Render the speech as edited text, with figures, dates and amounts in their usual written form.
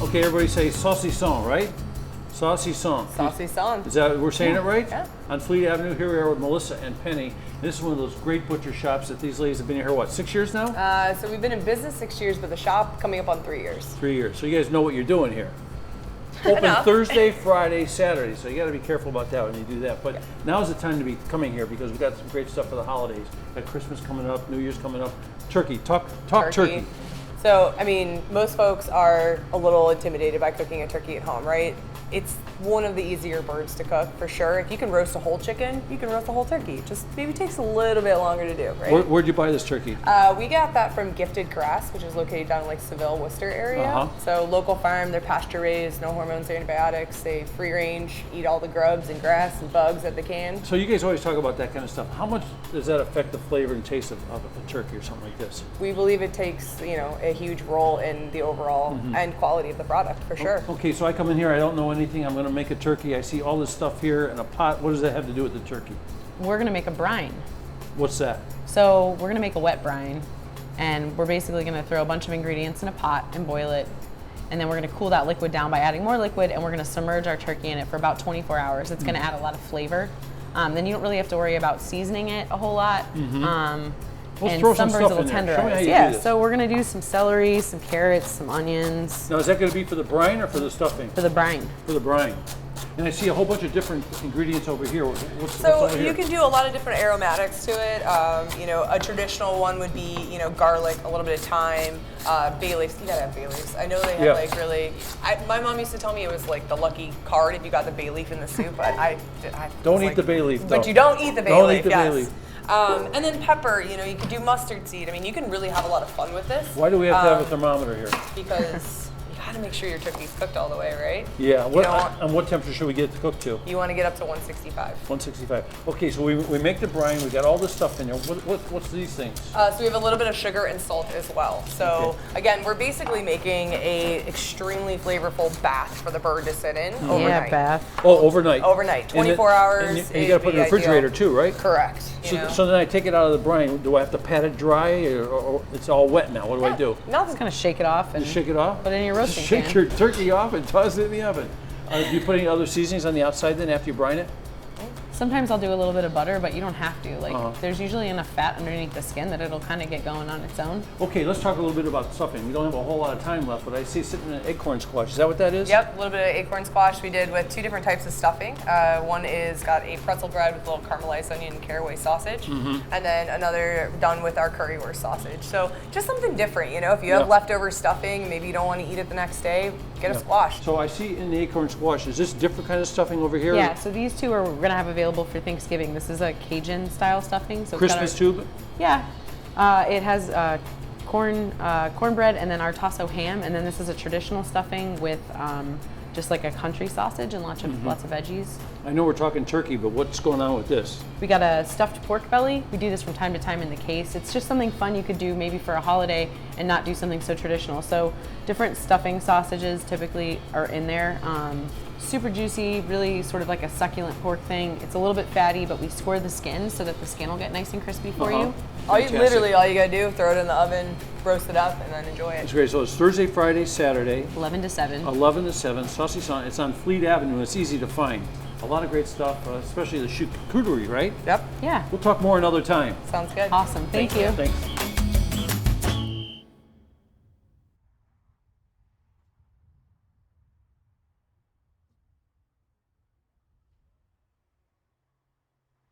Okay, everybody say saucisson, right? Saucisson. Saucisson. Is that, we're saying it right? Yeah. On Fleet Avenue, here we are with Melissa and Penny. This is one of those great butcher shops that these ladies have been here, what, 6 years now? So we've been in business 6 years, but the shop coming up on 3 years. 3 years. So you guys know what you're doing here. Open Enough. Thursday, Friday, Saturday. So you got to be careful about that when you do that. But now's the time to be coming here because we've got some great stuff for the holidays. Got Christmas coming up, New Year's coming up. Turkey. Talk turkey. So, I mean, most folks are a little intimidated by cooking a turkey at home, right? It's one of the easier birds to cook, for sure. If you can roast a whole chicken, you can roast a whole turkey. It just maybe takes a little bit longer to do, right? Where'd you buy this turkey? We got that from Gifted Grass, which is located down in like Seville, Worcester area. So local farm, they're pasture raised, no hormones or antibiotics. They free range, eat all the grubs and grass and bugs that they can. So you guys always talk about that kind of stuff. How much does that affect the flavor and taste of a turkey or something like this? We believe it takes, a huge role in the overall end quality of the product, for sure. Okay, so I come in here, I don't know anything, I'm gonna make a turkey. I see all this stuff here in a pot. What does that have to do with the turkey? We're gonna make a brine. What's that? So we're gonna make a wet brine, and we're basically gonna throw a bunch of ingredients in a pot and boil it, and then we're gonna cool that liquid down by adding more liquid, and we're gonna submerge our turkey in it for about 24 hours. It's gonna add a lot of flavor. Then you don't really have to worry about seasoning it a whole lot. Let's and throw some some birds stuff will in there. Show me how tenderize. you Yeah, do this. so we're gonna do some celery, some carrots, some onions Now, is that gonna be for the brine or for the stuffing? for the brine. For the brine. And I see a whole bunch of different ingredients over here. What's So over here? you can do a lot of different aromatics to it. A traditional one would be, garlic, a little bit of thyme, bay leaves. You gotta have bay leaves. I know they have my mom used to tell me it was like the lucky card if you got the bay leaf in the soup, but I Don't eat the bay leaf, though. But you don't eat the bay Don't leaf. eat the bay leaf. And then pepper. You could do mustard seed. I mean, you can really have a lot of fun with this. Why do we have to have a thermometer here? Because you gotta make sure your turkey's cooked all the way, right? Yeah. And what temperature should we get it to cook to? You want to get up to 165. 165. Okay, so we make the brine. We got all this stuff in there. What's these things? So we have a little bit of sugar and salt as well. So again, we're basically making a extremely flavorful bath for the bird to sit in overnight. Yeah, bath. Oh, overnight. Overnight, 24 hours. And you got to put it in the refrigerator too, right? Correct. So then I take it out of the brine. Do I have to pat it dry, or it's all wet now? What do I do? Nothing. Just kind of shake it off and Just shake it off? put it in your roasting Shake pan. your turkey off and toss it in the oven. Do you put any other seasonings on the outside then after you brine it? Sometimes I'll do a little bit of butter, but you don't have to. There's usually enough fat underneath the skin that it'll kind of get going on its own. Okay, let's talk a little bit about stuffing. We don't have a whole lot of time left, but I see sitting in an acorn squash. Is that what that is? Yep, a little bit of acorn squash we did with two different types of stuffing. One is got a pretzel bread with a little caramelized onion and caraway sausage, and then another done with our currywurst sausage. So just something different, if you have leftover stuffing, maybe you don't want to eat it the next day, get a squash. So I see in the acorn squash, is this different kind of stuffing over here? Yeah, so these two we're going to have available for Thanksgiving. This is a Cajun style stuffing. So Christmas tube? Yeah. It has cornbread and then our tasso ham, and then this is a traditional stuffing with just like a country sausage and lots of veggies. I know we're talking turkey, but what's going on with this? We got a stuffed pork belly. We do this from time to time in the case. It's just something fun you could do maybe for a holiday and not do something so traditional. So different stuffing sausages typically are in there. Super juicy, really sort of like a succulent pork thing. It's a little bit fatty, but we score the skin so that the skin will get nice and crispy for you. All you gotta do, throw it in the oven, roast it up, and then enjoy it. It's great. So it's Thursday, Friday, Saturday. 11 to 7. 11 to 7. Saucisson. It's on Fleet Avenue. It's easy to find. A lot of great stuff, especially the charcuterie, right? Yep. Yeah. We'll talk more another time. Sounds good. Awesome. Thank you. Thanks.